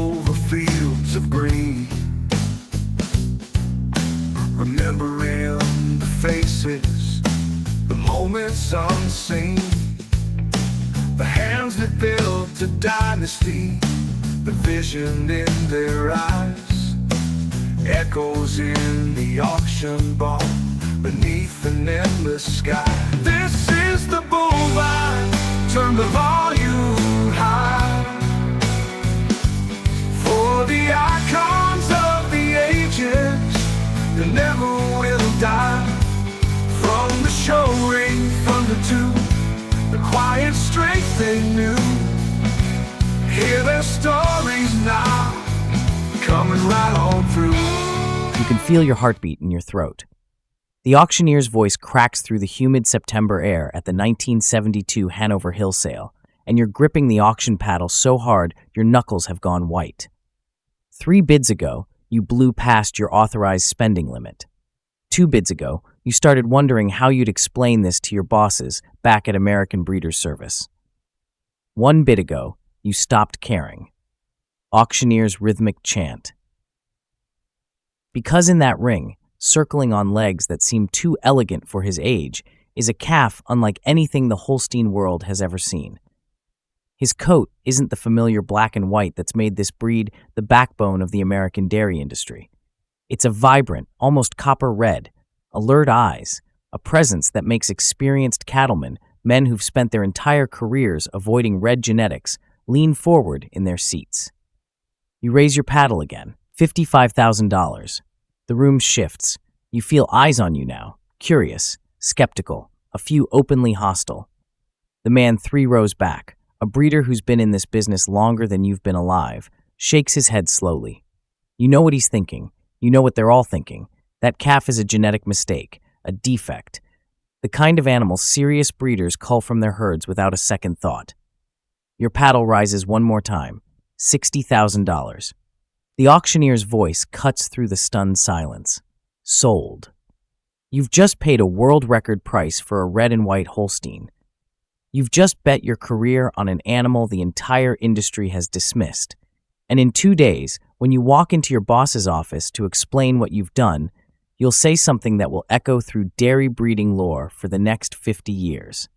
over fields of green, remembering the faces, the moments unseen, the hands that built a dynasty, the vision in their eyes, echoes in the auction barn beneath an endless sky. This is the bullseye, turn the volume high, for the icons of the ages that never will die. From the show ring thunder to the quiet strength they knew, hear their stories now, coming right on through. You can feel your heartbeat in your throat. The auctioneer's voice cracks through the humid September air at the 1972 Hanover Hill sale, and you're gripping the auction paddle so hard your knuckles have gone white. 3 bids ago, you blew past your authorized spending limit. 2 bids ago, you started wondering how you'd explain this to your bosses back at American Breeders' Service. 1 bid ago, you stopped caring. Auctioneer's rhythmic chant. Because in that ring, circling on legs that seem too elegant for his age, is a calf unlike anything the Holstein world has ever seen. His coat isn't the familiar black and white that's made this breed the backbone of the American dairy industry. It's a vibrant, almost copper red, alert eyes, a presence that makes experienced cattlemen, men who've spent their entire careers avoiding red genetics, lean forward in their seats. You raise your paddle again. $55,000. The room shifts. You feel eyes on you now, curious, skeptical, a few openly hostile. The man 3 rows back, a breeder who's been in this business longer than you've been alive, shakes his head slowly. You know what he's thinking. You know what they're all thinking. That calf is a genetic mistake, a defect, the kind of animal serious breeders cull from their herds without a second thought. Your paddle rises one more time. $60,000. The auctioneer's voice cuts through the stunned silence. Sold. You've just paid a world record price for a red and white Holstein. You've just bet your career on an animal the entire industry has dismissed. And in 2 days, when you walk into your boss's office to explain what you've done, you'll say something that will echo through dairy breeding lore for the next 50 years.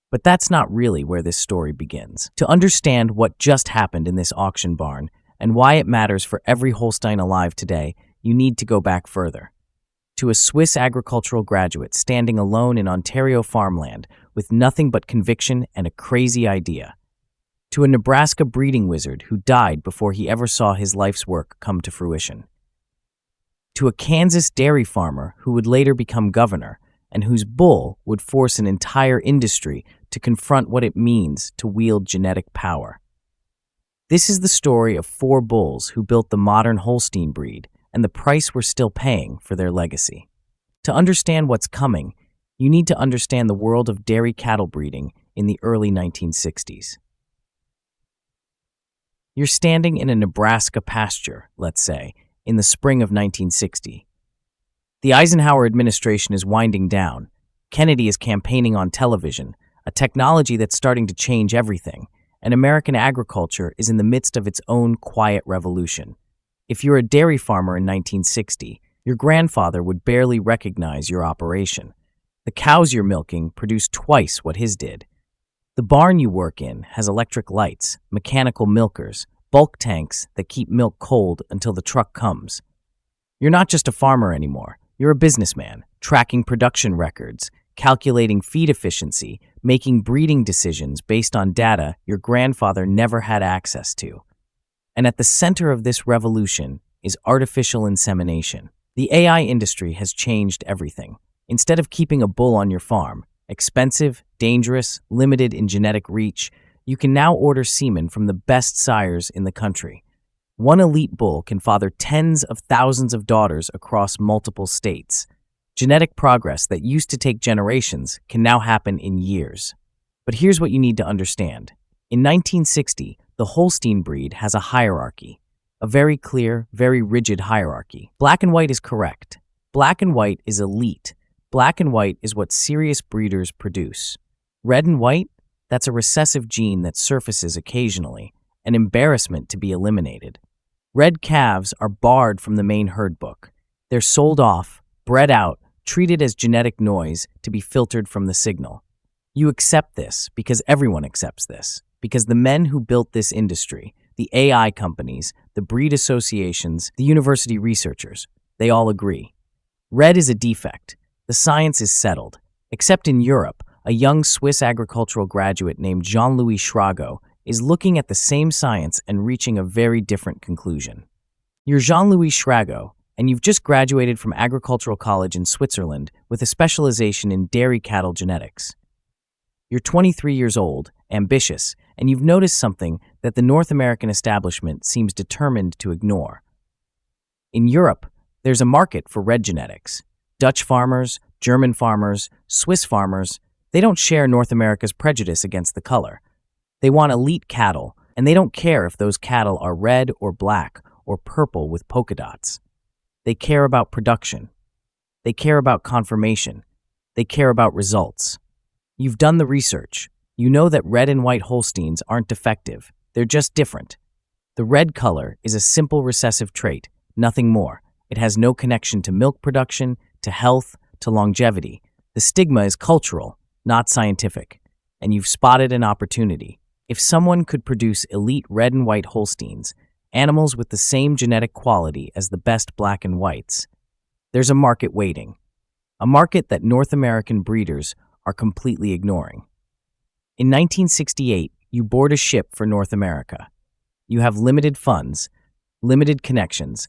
But that's not really where this story begins. To understand what just happened in this auction barn, and why it matters for every Holstein alive today, you need to go back further. To a Swiss agricultural graduate standing alone in Ontario farmland with nothing but conviction and a crazy idea. To a Nebraska breeding wizard who died before he ever saw his life's work come to fruition. To a Kansas dairy farmer who would later become governor and whose bull would force an entire industry to confront what it means to wield genetic power. This is the story of 4 bulls who built the modern Holstein breed and the price we're still paying for their legacy. To understand what's coming, you need to understand the world of dairy cattle breeding in the early 1960s. You're standing in a Nebraska pasture, let's say, in the spring of 1960. The Eisenhower administration is winding down. Kennedy is campaigning on television, a technology that's starting to change everything, and American agriculture is in the midst of its own quiet revolution. If you're a dairy farmer in 1960, your grandfather would barely recognize your operation. The cows you're milking produce twice what his did. The barn you work in has electric lights, mechanical milkers, bulk tanks that keep milk cold until the truck comes. You're not just a farmer anymore. You're a businessman, tracking production records, calculating feed efficiency, making breeding decisions based on data your grandfather never had access to. And at the center of this revolution is artificial insemination. The AI industry has changed everything. Instead of keeping a bull on your farm, expensive, dangerous, limited in genetic reach, you can now order semen from the best sires in the country. One elite bull can father tens of thousands of daughters across multiple states. Genetic progress that used to take generations can now happen in years. But here's what you need to understand. In 1960, the Holstein breed has a hierarchy. A very clear, very rigid hierarchy. Black and white is correct. Black and white is elite. Black and white is what serious breeders produce. Red and white? That's a recessive gene that surfaces occasionally, an embarrassment to be eliminated. Red calves are barred from the main herd book. They're sold off, bred out, treated as genetic noise to be filtered from the signal. You accept this because everyone accepts this, because the men who built this industry, the AI companies, the breed associations, the university researchers, they all agree. Red is a defect. The science is settled. Except in Europe, a young Swiss agricultural graduate named Jean-Louis Schrago is looking at the same science and reaching a very different conclusion. You're Jean-Louis Schrago, and you've just graduated from agricultural college in Switzerland with a specialization in dairy cattle genetics. You're 23 years old, ambitious, and you've noticed something that the North American establishment seems determined to ignore. In Europe, there's a market for red genetics. Dutch farmers, German farmers, Swiss farmers, they don't share North America's prejudice against the color. They want elite cattle, and they don't care if those cattle are red or black or purple with polka dots. They care about production. They care about confirmation. They care about results. You've done the research. You know that red and white Holsteins aren't defective. They're just different. The red color is a simple recessive trait, nothing more. It has no connection to milk production, to health, to longevity. The stigma is cultural, not scientific. And you've spotted an opportunity. If someone could produce elite red and white Holsteins, animals with the same genetic quality as the best black and whites, there's a market waiting. A market that North American breeders are completely ignoring. In 1968, you board a ship for North America. You have limited funds, limited connections,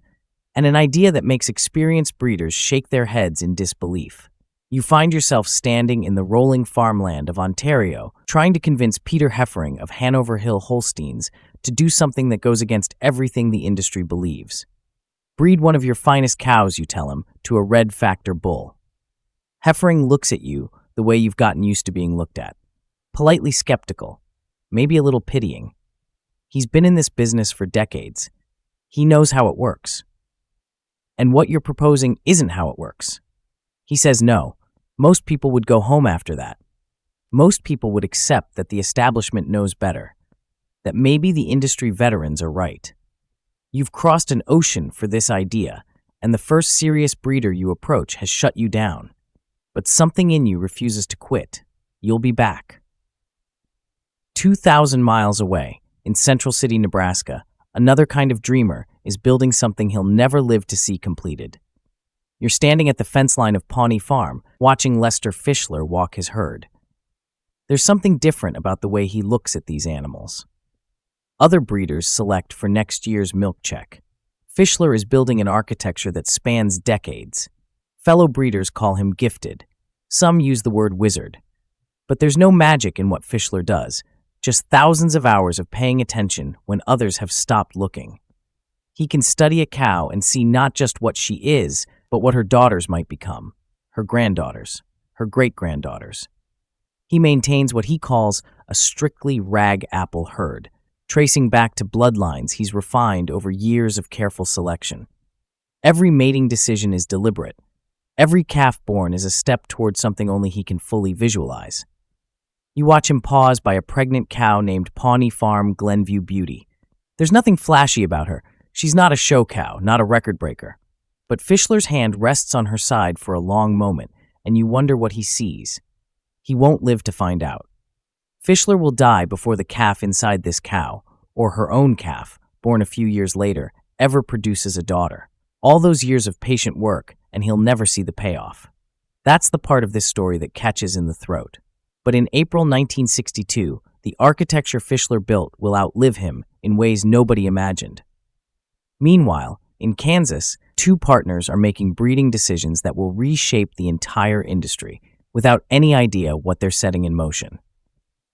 and an idea that makes experienced breeders shake their heads in disbelief. You find yourself standing in the rolling farmland of Ontario, trying to convince Peter Heffering of Hanover Hill Holsteins to do something that goes against everything the industry believes. Breed one of your finest cows, you tell him, to a red factor bull. Heffering looks at you the way you've gotten used to being looked at. Politely skeptical, maybe a little pitying. He's been in this business for decades. He knows how it works. And what you're proposing isn't how it works. He says no. Most people would go home after that. Most people would accept that the establishment knows better, that maybe the industry veterans are right. You've crossed an ocean for this idea, and the first serious breeder you approach has shut you down. But something in you refuses to quit. You'll be back. 2,000 miles away, in Central City, Nebraska, another kind of dreamer is building something he'll never live to see completed. You're standing at the fence line of Pawnee Farm, watching Lester Fischler walk his herd. There's something different about the way he looks at these animals. Other breeders select for next year's milk check. Fischler is building an architecture that spans decades. Fellow breeders call him gifted. Some use the word wizard. But there's no magic in what Fischler does, just thousands of hours of paying attention when others have stopped looking. He can study a cow and see not just what she is, but what her daughters might become, her granddaughters, her great-granddaughters. He maintains what he calls a strictly rag apple herd, tracing back to bloodlines he's refined over years of careful selection. Every mating decision is deliberate. Every calf born is a step toward something only he can fully visualize. You watch him pause by a pregnant cow named Pawnee Farm Glenview Beauty. There's nothing flashy about her. She's not a show cow, not a record breaker. But Fischler's hand rests on her side for a long moment, and you wonder what he sees. He won't live to find out. Fischler will die before the calf inside this cow, or her own calf, born a few years later, ever produces a daughter. All those years of patient work, and he'll never see the payoff. That's the part of this story that catches in the throat. But in April 1962, the architecture Fischler built will outlive him in ways nobody imagined. Meanwhile, in Kansas, two partners are making breeding decisions that will reshape the entire industry without any idea what they're setting in motion.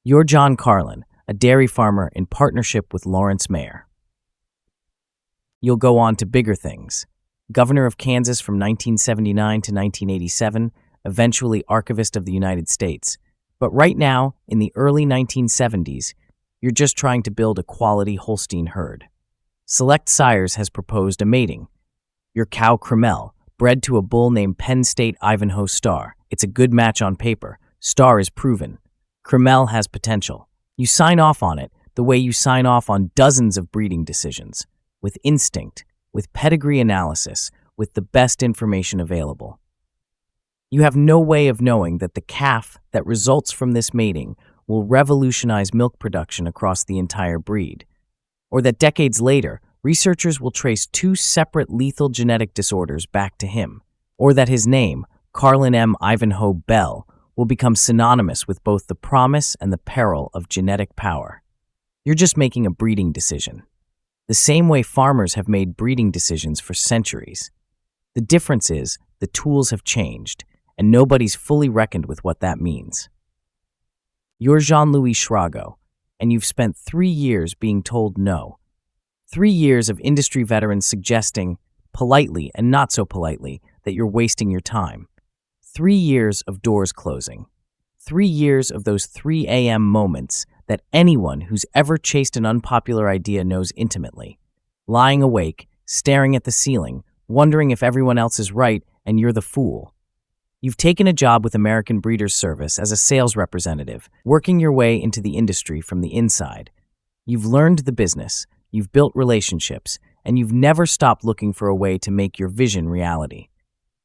You're John Carlin, a dairy farmer in partnership with Lawrence Mayer. You'll go on to bigger things. Governor of Kansas from 1979 to 1987, eventually Archivist of the United States. But right now, in the early 1970s, you're just trying to build a quality Holstein herd. Select Sires has proposed a mating. Your cow Cremel, bred to a bull named Penn State Ivanhoe Star. It's a good match on paper. Star is proven. Cremel has potential. You sign off on it, the way you sign off on dozens of breeding decisions, with instinct, with pedigree analysis, with the best information available. You have no way of knowing that the calf that results from this mating will revolutionize milk production across the entire breed, or that decades later, researchers will trace two separate lethal genetic disorders back to him, or that his name, Carlin M. Ivanhoe Bell, will become synonymous with both the promise and the peril of genetic power. You're just making a breeding decision, the same way farmers have made breeding decisions for centuries. The difference is the tools have changed, and nobody's fully reckoned with what that means. You're Jean-Louis Schrago, and you've spent 3 years being told no. 3 years of industry veterans suggesting, politely and not so politely, that you're wasting your time. 3 years of doors closing. 3 years of those 3 a.m. moments that anyone who's ever chased an unpopular idea knows intimately. Lying awake, staring at the ceiling, wondering if everyone else is right and you're the fool. You've taken a job with American Breeders Service as a sales representative, working your way into the industry from the inside. You've learned the business, you've built relationships, and you've never stopped looking for a way to make your vision reality.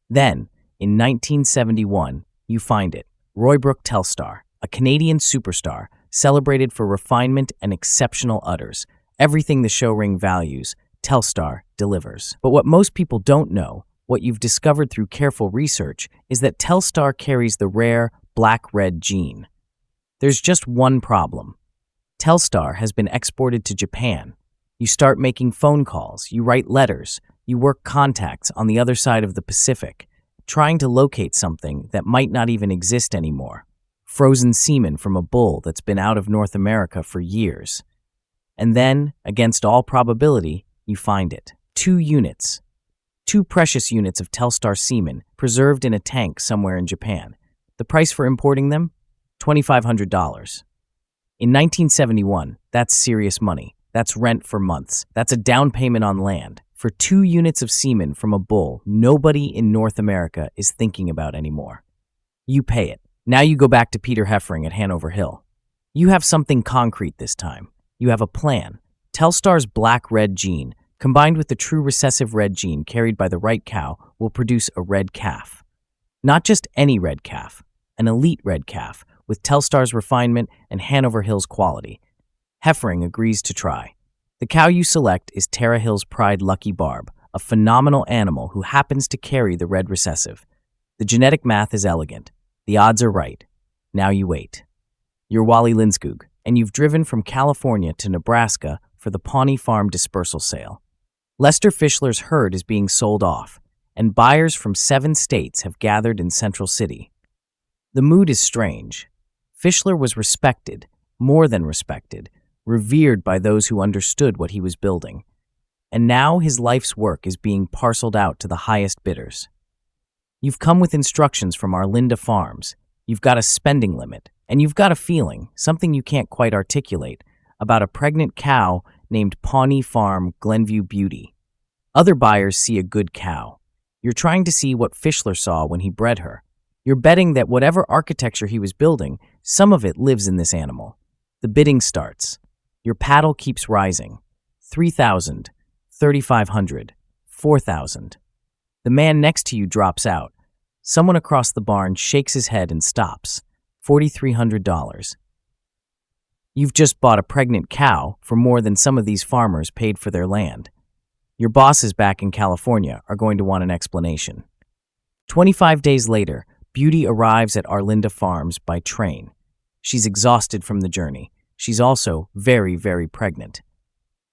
Then, in 1971, you find it. Roybrook Telstar, a Canadian superstar, celebrated for refinement and exceptional udders. Everything the show ring values, Telstar delivers. But what most people don't know, what you've discovered through careful research, is that Telstar carries the rare black-red gene. There's just one problem. Telstar has been exported to Japan. You start making phone calls, you write letters, you work contacts on the other side of the Pacific, trying to locate something that might not even exist anymore. Frozen semen from a bull that's been out of North America for years. And then, against all probability, you find it. 2 units. 2 precious units of Telstar semen preserved in a tank somewhere in Japan. The price for importing them? $2,500. In 1971, that's serious money. That's rent for months. That's a down payment on land. For 2 units of semen from a bull nobody in North America is thinking about anymore. You pay it. Now you go back to Peter Heffering at Hanover Hill. You have something concrete this time. You have a plan. Telstar's black-red gene, combined with the true recessive red gene carried by the right cow, will produce a red calf. Not just any red calf, an elite red calf, with Telstar's refinement and Hanover Hill's quality. Heffering agrees to try. The cow you select is Tara Hill's Pride Lucky Barb, a phenomenal animal who happens to carry the red recessive. The genetic math is elegant. The odds are right. Now you wait. You're Wally Lindskog, and you've driven from California to Nebraska for the Pawnee Farm dispersal sale. Lester Fischler's herd is being sold off, and buyers from 7 states have gathered in Central City. The mood is strange. Fischler was respected, more than respected, revered by those who understood what he was building. And now his life's work is being parceled out to the highest bidders. You've come with instructions from Arlinda Farms. You've got a spending limit, and you've got a feeling, something you can't quite articulate, about a pregnant cow named Pawnee Farm Glenview Beauty. Other buyers see a good cow. You're trying to see what Fischler saw when he bred her. You're betting that whatever architecture he was building, some of it lives in this animal. The bidding starts. Your paddle keeps rising. 3,000, 3,500, 4,000. The man next to you drops out. Someone across the barn shakes his head and stops. $4,300. You've just bought a pregnant cow for more than some of these farmers paid for their land. Your bosses back in California are going to want an explanation. 25 days later, Beauty arrives at Arlinda Farms by train. She's exhausted from the journey. She's also very, very pregnant.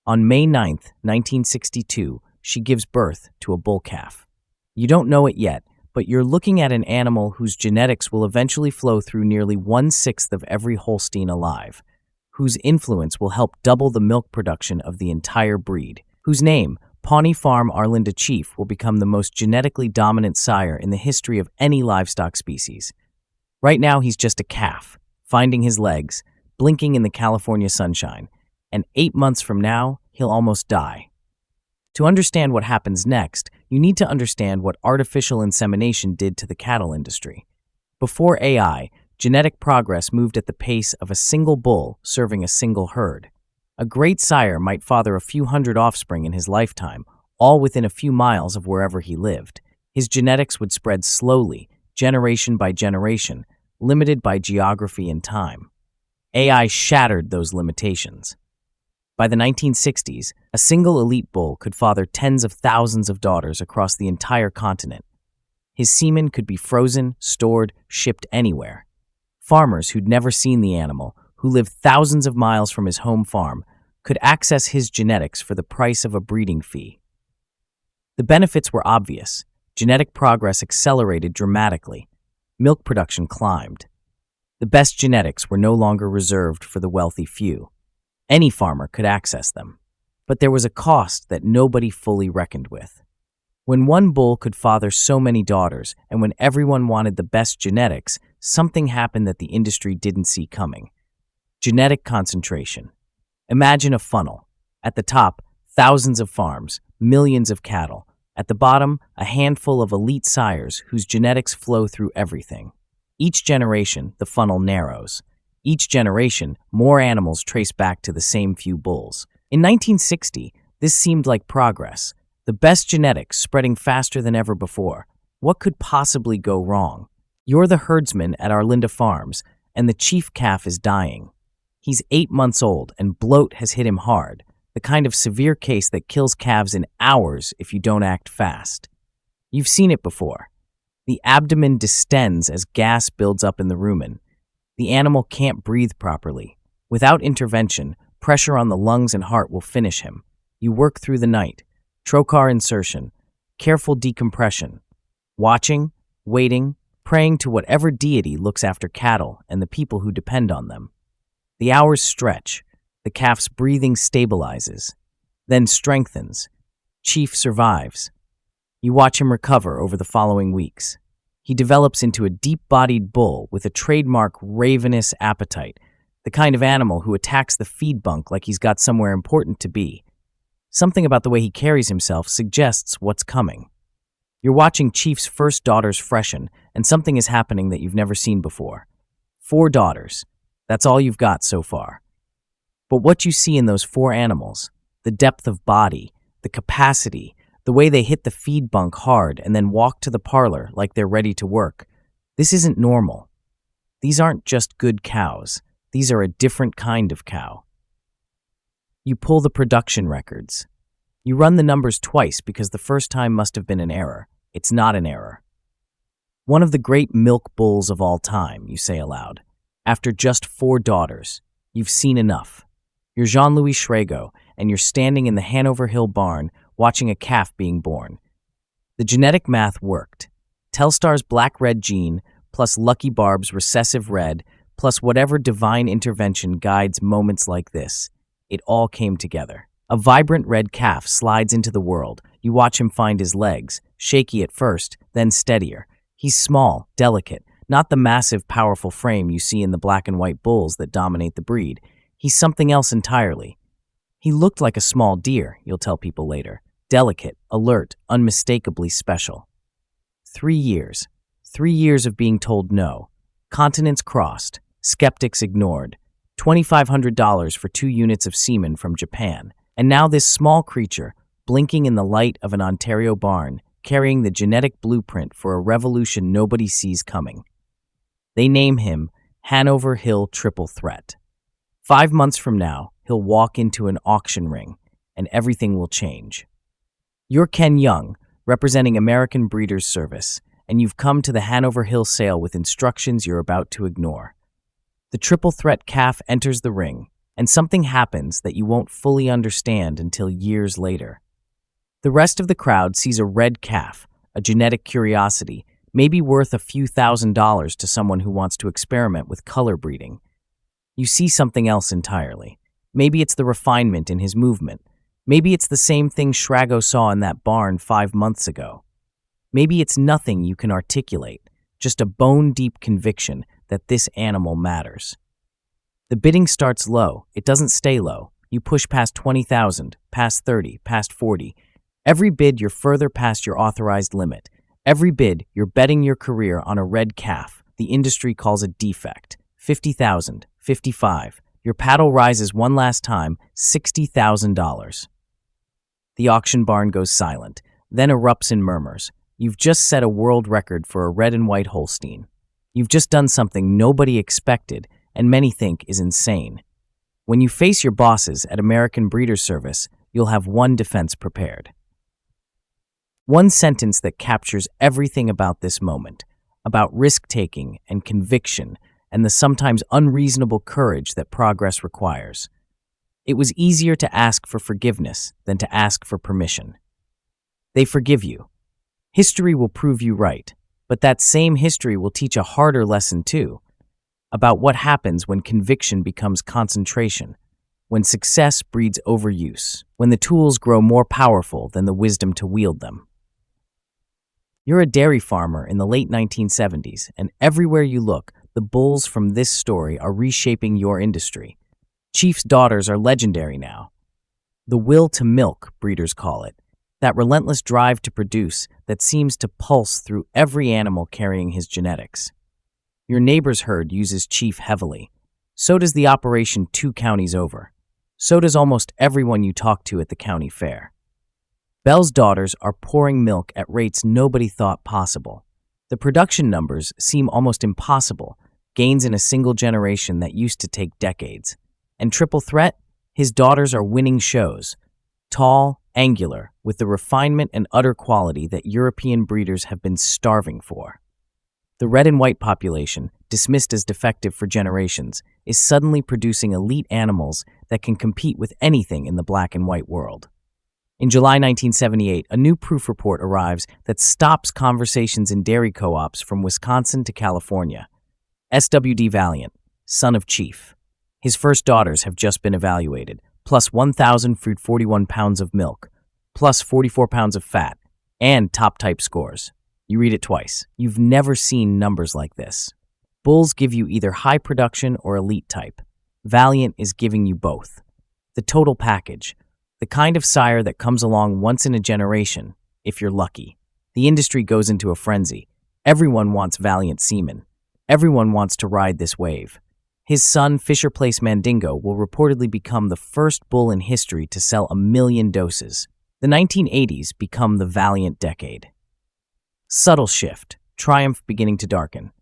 On May 9th, 1962, she gives birth to a bull calf. You don't know it yet, but you're looking at an animal whose genetics will eventually flow through nearly 1/6 of every Holstein alive, whose influence will help double the milk production of the entire breed, whose name, Pawnee Farm Arlinda Chief, will become the most genetically dominant sire in the history of any livestock species. Right now, he's just a calf, finding his legs, blinking in the California sunshine, and 8 months from now, he'll almost die. To understand what happens next, you need to understand what artificial insemination did to the cattle industry. Before AI, genetic progress moved at the pace of a single bull serving a single herd. A great sire might father a few hundred offspring in his lifetime, all within a few miles of wherever he lived. His genetics would spread slowly, generation by generation, limited by geography and time. AI shattered those limitations. By the 1960s, a single elite bull could father tens of thousands of daughters across the entire continent. His semen could be frozen, stored, shipped anywhere. Farmers who'd never seen the animal, who lived thousands of miles from his home farm, could access his genetics for the price of a breeding fee. The benefits were obvious. Genetic progress accelerated dramatically. Milk production climbed. The best genetics were no longer reserved for the wealthy few. Any farmer could access them. But there was a cost that nobody fully reckoned with. When one bull could father so many daughters, and when everyone wanted the best genetics, something happened that the industry didn't see coming. Genetic concentration. Imagine a funnel. At the top, thousands of farms, millions of cattle. At the bottom, a handful of elite sires whose genetics flow through everything. Each generation, the funnel narrows. Each generation, more animals trace back to the same few bulls. In 1960, this seemed like progress. The best genetics spreading faster than ever before. What could possibly go wrong? You're the herdsman at Arlinda Farms, and the chief calf is dying. He's 8 months old, and bloat has hit him hard, the kind of severe case that kills calves in hours if you don't act fast. You've seen it before. The abdomen distends as gas builds up in the rumen. The animal can't breathe properly. Without intervention, pressure on the lungs and heart will finish him. You work through the night. Trocar insertion. Careful decompression. Watching, waiting, praying to whatever deity looks after cattle and the people who depend on them. The hours stretch. The calf's breathing stabilizes, then strengthens. Chief survives. You watch him recover over the following weeks. He develops into a deep-bodied bull with a trademark ravenous appetite, the kind of animal who attacks the feed bunk like he's got somewhere important to be. Something about the way he carries himself suggests what's coming. You're watching Chief's first daughters freshen, and something is happening that you've never seen before. 4 daughters. That's all you've got so far. But what you see in those 4 animals, the depth of body, the capacity, the way they hit the feed bunk hard and then walk to the parlor like they're ready to work, this isn't normal. These aren't just good cows. These are a different kind of cow. You pull the production records. You run the numbers twice because the first time must have been an error. It's not an error. One of the great milk bulls of all time, you say aloud. After just 4 daughters, you've seen enough. You're Jean-Louis Schrago, and you're standing in the Hanover Hill barn watching a calf being born. The genetic math worked. Telstar's black-red gene, plus Lucky Barb's recessive red, plus whatever divine intervention guides moments like this. It all came together. A vibrant red calf slides into the world. You watch him find his legs, shaky at first, then steadier. He's small, delicate, not the massive, powerful frame you see in the black and white bulls that dominate the breed. He's something else entirely. He looked like a small deer, you'll tell people later. Delicate, alert, unmistakably special. 3 years. 3 years of being told no. Continents crossed. Skeptics ignored. $2,500 for 2 units of semen from Japan. And now this small creature, blinking in the light of an Ontario barn, carrying the genetic blueprint for a revolution nobody sees coming. They name him Hanover Hill Triple Threat. 5 months from now, he'll walk into an auction ring, and everything will change. You're Ken Young, representing American Breeders' Service, and you've come to the Hanover Hill sale with instructions you're about to ignore. The triple threat calf enters the ring, and something happens that you won't fully understand until years later. The rest of the crowd sees a red calf, a genetic curiosity, maybe worth a few $1,000s to someone who wants to experiment with color breeding. You see something else entirely. Maybe it's the refinement in his movement. Maybe it's the same thing Schrago saw in that barn 5 months ago. Maybe it's nothing you can articulate, just a bone-deep conviction that this animal matters. The bidding starts low. It doesn't stay low. You push past 20,000, past 30, past 40. Every bid, you're further past your authorized limit. Every bid, you're betting your career on a red calf. The industry calls a defect. 50,000, 55. Your paddle rises one last time, $60,000. The auction barn goes silent, then erupts in murmurs. You've just set a world record for a red and white Holstein. You've just done something nobody expected and many think is insane. When you face your bosses at American Breeders' Service, you'll have one defense prepared. One sentence that captures everything about this moment, about risk-taking and conviction and the sometimes unreasonable courage that progress requires. It was easier to ask for forgiveness than to ask for permission. They forgive you. History will prove you right, but that same history will teach a harder lesson too, about what happens when conviction becomes concentration, when success breeds overuse, when the tools grow more powerful than the wisdom to wield them. You're a dairy farmer in the late 1970s, and everywhere you look, the bulls from this story are reshaping your industry. Chiefs' daughters are legendary now. The will to milk, breeders call it, that relentless drive to produce that seems to pulse through every animal carrying his genetics. Your neighbor's herd uses Chief heavily. So does the operation 2 counties over. So does almost everyone you talk to at the county fair. Bell's daughters are pouring milk at rates nobody thought possible. The production numbers seem almost impossible, gains in a single generation that used to take decades. And Triple Threat? His daughters are winning shows. Tall, angular, with the refinement and utter quality that European breeders have been starving for. The red and white population, dismissed as defective for generations, is suddenly producing elite animals that can compete with anything in the black and white world. In July 1978, a new proof report arrives that stops conversations in dairy co-ops from Wisconsin to California. SWD Valiant, son of Chief. His first daughters have just been evaluated, plus 1,041 pounds of milk, plus 44 pounds of fat, and top-type scores. You read it twice. You've never seen numbers like this. Bulls give you either high production or elite type. Valiant is giving you both. The total package. The kind of sire that comes along once in a generation, if you're lucky. The industry goes into a frenzy. Everyone wants Valiant semen. Everyone wants to ride this wave. His son, Fisher Place Mandingo, will reportedly become the first bull in history to sell 1 million doses. The 1980s become the Valiant decade. Subtle shift, triumph beginning to darken.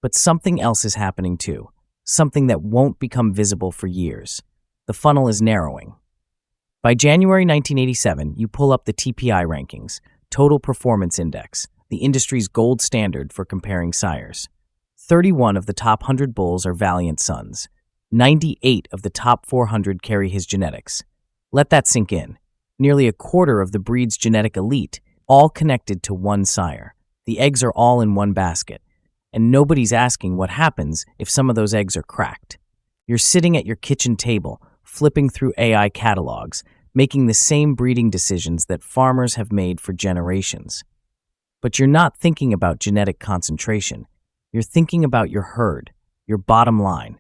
But something else is happening too, something that won't become visible for years. The funnel is narrowing. By January 1987, you pull up the TPI rankings, Total Performance Index, the industry's gold standard for comparing sires. 31 of the top 100 bulls are Valiant sons. 98 of the top 400 carry his genetics. Let that sink in. Nearly a quarter of the breed's genetic elite, all connected to one sire. The eggs are all in one basket, and nobody's asking what happens if some of those eggs are cracked. You're sitting at your kitchen table, flipping through AI catalogs, making the same breeding decisions that farmers have made for generations. But you're not thinking about genetic concentration. You're thinking about your herd, your bottom line.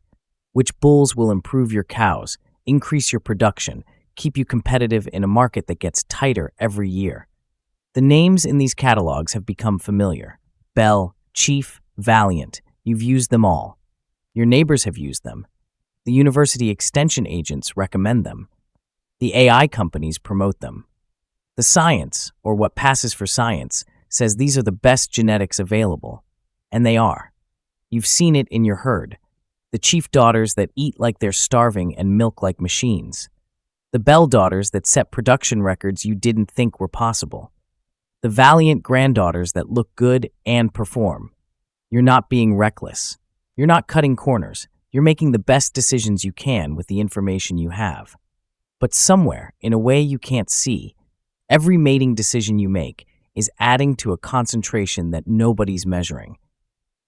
Which bulls will improve your cows, increase your production, keep you competitive in a market that gets tighter every year. The names in these catalogs have become familiar. Bell, Chief, Valiant. You've used them all. Your neighbors have used them. The university extension agents recommend them. The AI companies promote them. The science, or what passes for science, says these are the best genetics available. And they are. You've seen it in your herd. The Chief daughters that eat like they're starving and milk like machines. The Bell daughters that set production records you didn't think were possible. The Valiant granddaughters that look good and perform. You're not being reckless. You're not cutting corners. You're making the best decisions you can with the information you have. But somewhere, in a way you can't see, every mating decision you make is adding to a concentration that nobody's measuring.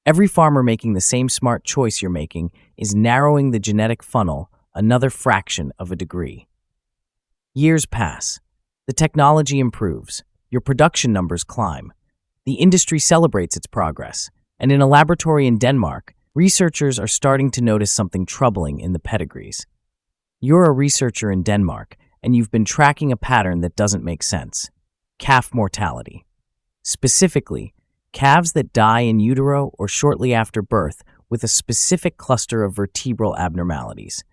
Every farmer making the same smart choice you're making is narrowing the genetic funnel another fraction of a degree. Years pass. The technology improves. Your production numbers climb. The industry celebrates its progress. And in a laboratory in Denmark, researchers are starting to notice something troubling in the pedigrees. You're a researcher in Denmark, and you've been tracking a pattern that doesn't make sense. Calf mortality. Specifically, calves that die in utero or shortly after birth with a specific cluster of vertebral abnormalities.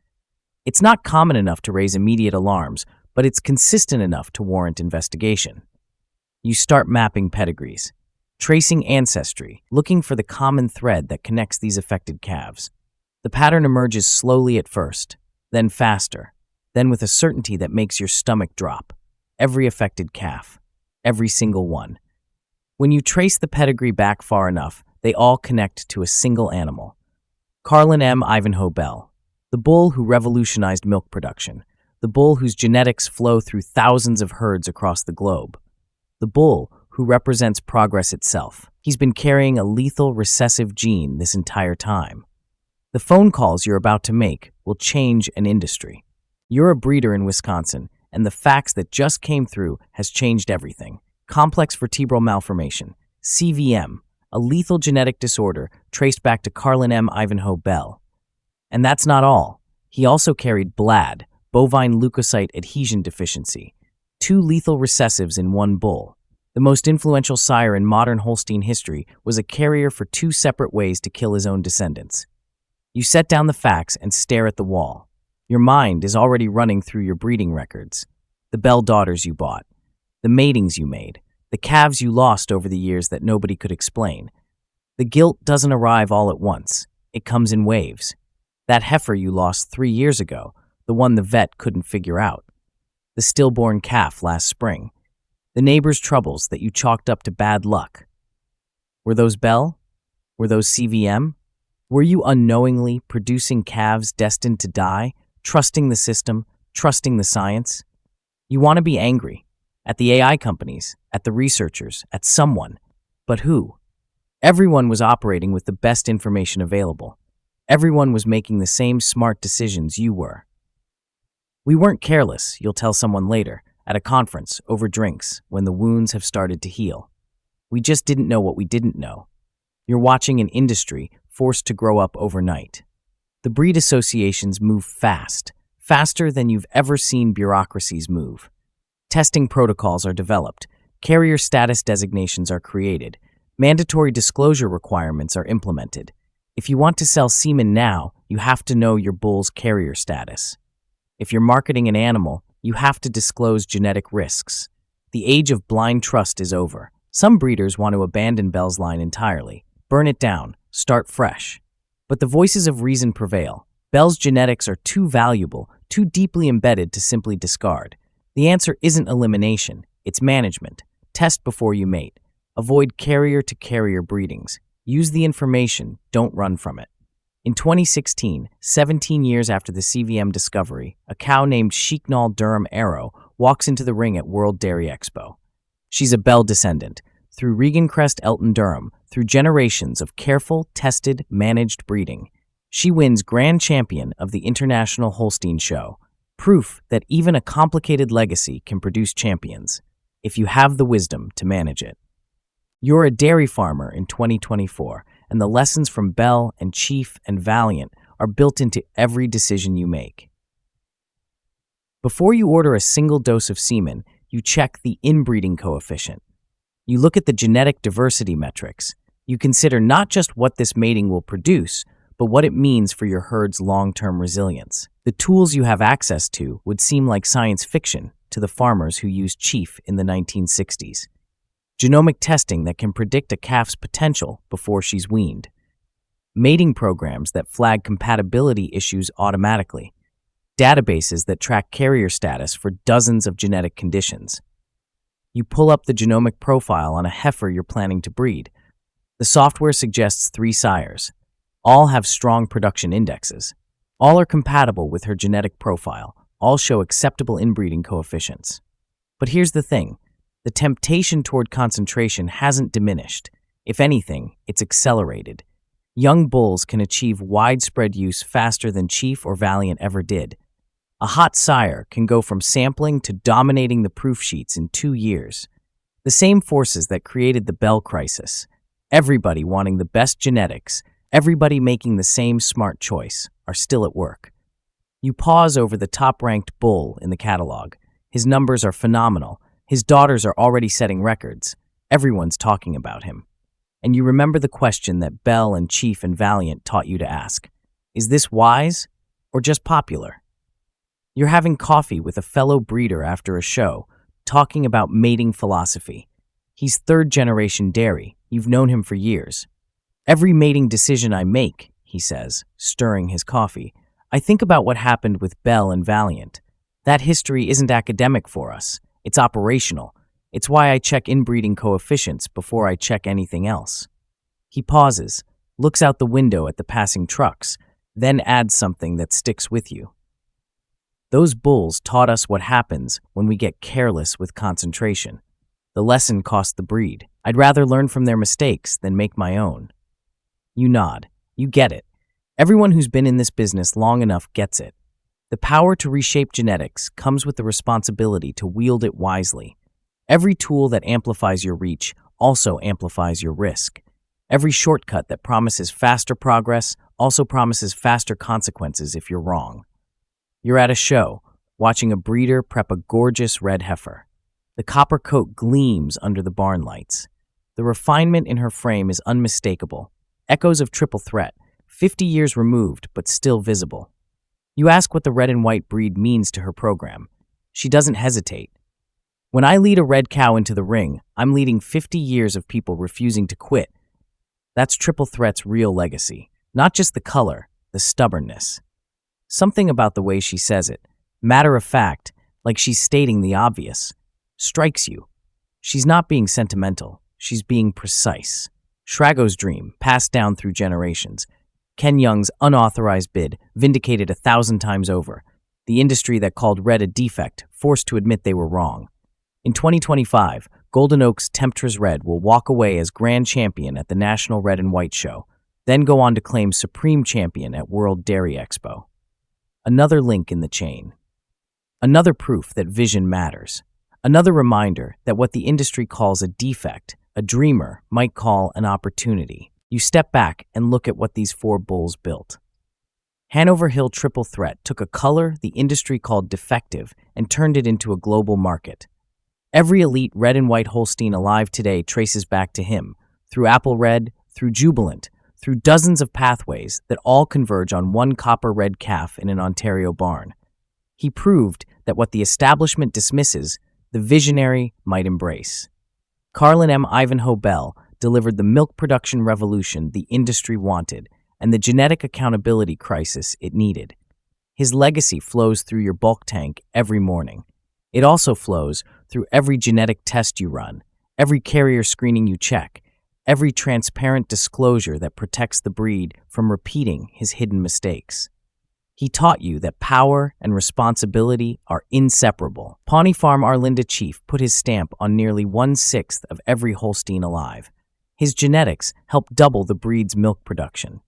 It's not common enough to raise immediate alarms, but it's consistent enough to warrant investigation. You start mapping pedigrees, tracing ancestry, looking for the common thread that connects these affected calves. The pattern emerges slowly at first, then faster, then with a certainty that makes your stomach drop. Every affected calf, every single one. When you trace the pedigree back far enough, they all connect to a single animal. Carlin M. Ivanhoe Bell, the bull who revolutionized milk production, the bull whose genetics flow through thousands of herds across the globe, the bull who represents progress itself. He's been carrying a lethal recessive gene this entire time. The phone calls you're about to make will change an industry. You're a breeder in Wisconsin, and the facts that just came through has changed everything. Complex vertebral malformation, CVM, a lethal genetic disorder traced back to Carlin M. Ivanhoe Bell. And that's not all. He also carried BLAD, bovine leukocyte adhesion deficiency, 2 lethal recessives in one bull. The most influential sire in modern Holstein history was a carrier for 2 separate ways to kill his own descendants. You set down the facts and stare at the wall. Your mind is already running through your breeding records. The Bell daughters you bought, the matings you made, the calves you lost over the years that nobody could explain. The guilt doesn't arrive all at once. It comes in waves. That heifer you lost 3 years ago, the one the vet couldn't figure out. The stillborn calf last spring. The neighbor's troubles that you chalked up to bad luck. Were those Bell? Were those CVM? Were you unknowingly producing calves destined to die, trusting the system, trusting the science? You want to be angry. At the AI companies, at the researchers, at someone. But who? Everyone was operating with the best information available. Everyone was making the same smart decisions you were. We weren't careless, you'll tell someone later, at a conference, over drinks, when the wounds have started to heal. We just didn't know what we didn't know. You're watching an industry forced to grow up overnight. The breed associations move fast, faster than you've ever seen bureaucracies move. Testing protocols are developed, carrier status designations are created, mandatory disclosure requirements are implemented. If you want to sell semen now, you have to know your bull's carrier status. If you're marketing an animal, you have to disclose genetic risks. The age of blind trust is over. Some breeders want to abandon Bell's line entirely, burn it down, start fresh. But the voices of reason prevail. Bell's genetics are too valuable, too deeply embedded to simply discard. The answer isn't elimination, it's management. Test before you mate. Avoid carrier-to-carrier breedings. Use the information, don't run from it. In 2016, 17 years after the CVM discovery, a cow named Sheiknal Durham Arrow walks into the ring at World Dairy Expo. She's a Bell descendant. Through Regan Crest Elton Durham, through generations of careful, tested, managed breeding, she wins Grand Champion of the International Holstein Show. Proof that even a complicated legacy can produce champions, if you have the wisdom to manage it. You're a dairy farmer in 2024, and the lessons from Bell and Chief and Valiant are built into every decision you make. Before you order a single dose of semen, you check the inbreeding coefficient. You look at the genetic diversity metrics. You consider not just what this mating will produce, but what it means for your herd's long-term resilience. The tools you have access to would seem like science fiction to the farmers who used Chief in the 1960s. Genomic testing that can predict a calf's potential before she's weaned. Mating programs that flag compatibility issues automatically. Databases that track carrier status for dozens of genetic conditions. You pull up the genomic profile on a heifer you're planning to breed. The software suggests 3 sires. All have strong production indexes. All are compatible with her genetic profile. All show acceptable inbreeding coefficients. But here's the thing. The temptation toward concentration hasn't diminished. If anything, it's accelerated. Young bulls can achieve widespread use faster than Chief or Valiant ever did. A hot sire can go from sampling to dominating the proof sheets in 2 years. The same forces that created the Bell crisis, everybody wanting the best genetics, everybody making the same smart choice, are still at work. You pause over the top-ranked bull in the catalog. His numbers are phenomenal. His daughters are already setting records. Everyone's talking about him. And you remember the question that Bell and Chief and Valiant taught you to ask. Is this wise or just popular? You're having coffee with a fellow breeder after a show, talking about mating philosophy. He's third-generation dairy. You've known him for years. Every mating decision I make, he says, stirring his coffee, I think about what happened with Bell and Valiant. That history isn't academic for us. It's operational. It's why I check inbreeding coefficients before I check anything else. He pauses, looks out the window at the passing trucks, then adds something that sticks with you. Those bulls taught us what happens when we get careless with concentration. The lesson cost the breed. I'd rather learn from their mistakes than make my own. You nod. You get it. Everyone who's been in this business long enough gets it. The power to reshape genetics comes with the responsibility to wield it wisely. Every tool that amplifies your reach also amplifies your risk. Every shortcut that promises faster progress also promises faster consequences if you're wrong. You're at a show, watching a breeder prep a gorgeous red heifer. The copper coat gleams under the barn lights. The refinement in her frame is unmistakable. Echoes of triple threat, 50 years removed but still visible. You ask what the red and white breed means to her program. She doesn't hesitate. When I lead a red cow into the ring, I'm leading 50 years of people refusing to quit. That's triple threat's real legacy. Not just the color, the stubbornness. Something about the way she says it, matter of fact, like she's stating the obvious, strikes you. She's not being sentimental. She's being precise. Schrago's dream, passed down through generations. Ken Young's unauthorized bid, vindicated 1,000 times over. The industry that called red a defect, forced to admit they were wrong. In 2025, Golden Oaks Temptress Red will walk away as grand champion at the National Red and White Show, then go on to claim supreme champion at World Dairy Expo. Another link in the chain. Another proof that vision matters. Another reminder that what the industry calls a defect, a dreamer might call an opportunity. You step back and look at what these four bulls built. Hanover Hill Triple Threat took a color the industry called defective and turned it into a global market. Every elite red and white Holstein alive today traces back to him, through Apple Red, through Jubilant, through dozens of pathways that all converge on one copper red calf in an Ontario barn. He proved that what the establishment dismisses, the visionary might embrace. Carlin M. Ivanhoe Bell delivered the milk production revolution the industry wanted and the genetic accountability crisis it needed. His legacy flows through your bulk tank every morning. It also flows through every genetic test you run, every carrier screening you check, every transparent disclosure that protects the breed from repeating his hidden mistakes. He taught you that power and responsibility are inseparable. Pawnee Farm Arlinda Chief put his stamp on nearly 1/6 of every Holstein alive. His genetics helped double the breed's milk production.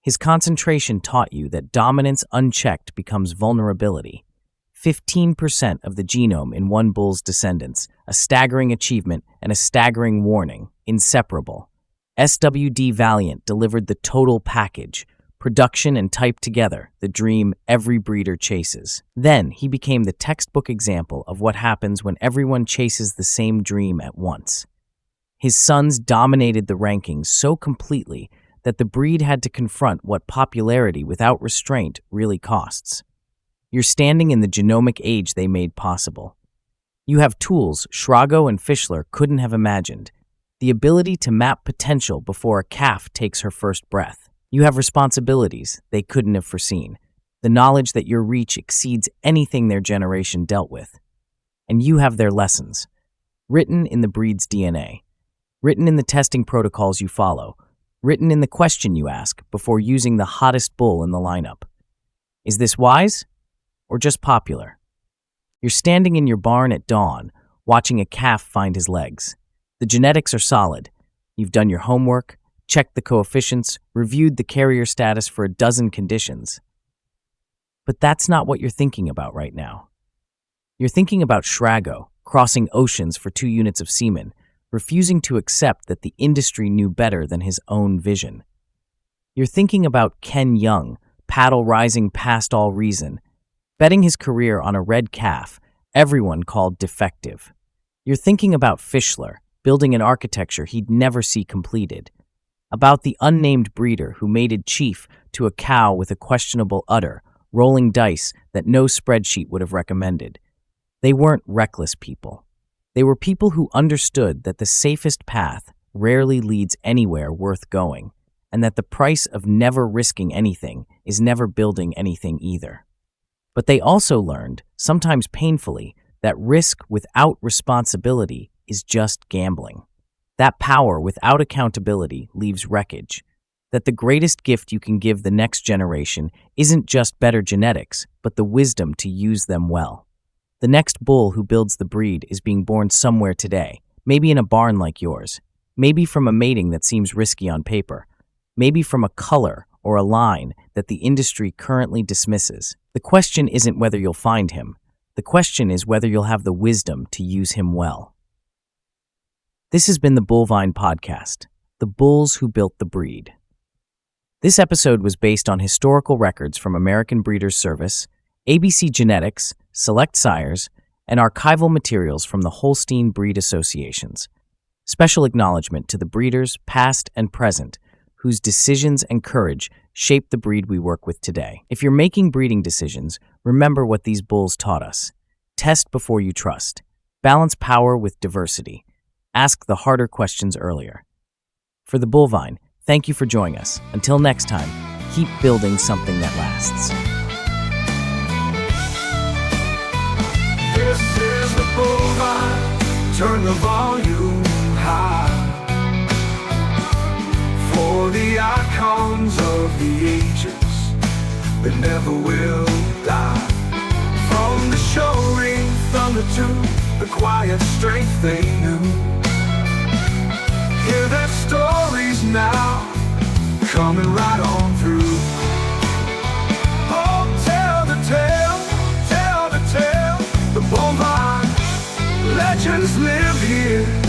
His concentration taught you that dominance unchecked becomes vulnerability. 15% of the genome in one bull's descendants, a staggering achievement and a staggering warning, inseparable. SWD Valiant delivered the total package, production and type together, the dream every breeder chases. Then he became the textbook example of what happens when everyone chases the same dream at once. His sons dominated the rankings so completely that the breed had to confront what popularity without restraint really costs. You're standing in the genomic age they made possible. You have tools Schrago and Fischler couldn't have imagined. The ability to map potential before a calf takes her first breath. You have responsibilities they couldn't have foreseen. The knowledge that your reach exceeds anything their generation dealt with. And you have their lessons, written in the breed's DNA, written in the testing protocols you follow, written in the question you ask before using the hottest bull in the lineup. Is this wise? Or just popular? You're standing in your barn at dawn, watching a calf find his legs. The genetics are solid. You've done your homework, checked the coefficients, reviewed the carrier status for a dozen conditions. But that's not what you're thinking about right now. You're thinking about Schrago, crossing oceans for 2 units of semen, refusing to accept that the industry knew better than his own vision. You're thinking about Ken Young, paddle rising past all reason, betting his career on a red calf everyone called defective. You're thinking about Fischler, building an architecture he'd never see completed. About the unnamed breeder who mated chief to a cow with a questionable udder, rolling dice that no spreadsheet would have recommended. They weren't reckless people. They were people who understood that the safest path rarely leads anywhere worth going, and that the price of never risking anything is never building anything either. But they also learned, sometimes painfully, that risk without responsibility is just gambling. That power without accountability leaves wreckage. That the greatest gift you can give the next generation isn't just better genetics, but the wisdom to use them well. The next bull who builds the breed is being born somewhere today, maybe in a barn like yours, maybe from a mating that seems risky on paper, maybe from a color or a line that the industry currently dismisses. The question isn't whether you'll find him. The question is whether you'll have the wisdom to use him well. This has been the Bullvine Podcast, the bulls who built the breed. This episode was based on historical records from American Breeders' Service, ABC Genetics, Select Sires, and archival materials from the Holstein Breed Associations. Special acknowledgement to the breeders, past and present, whose decisions and courage shape the breed we work with today. If you're making breeding decisions, remember what these bulls taught us. Test before you trust. Balance power with diversity. Ask the harder questions earlier. For the Bullvine, thank you for joining us. Until next time, keep building something that lasts. This is the Bullvine. Turn the volume high. For the icons of the ages that never will die. From the show ring thunder to the quiet strength they knew. Hear their stories now, coming right on through. Oh, tell the tale, the Bullvine. Legends live here.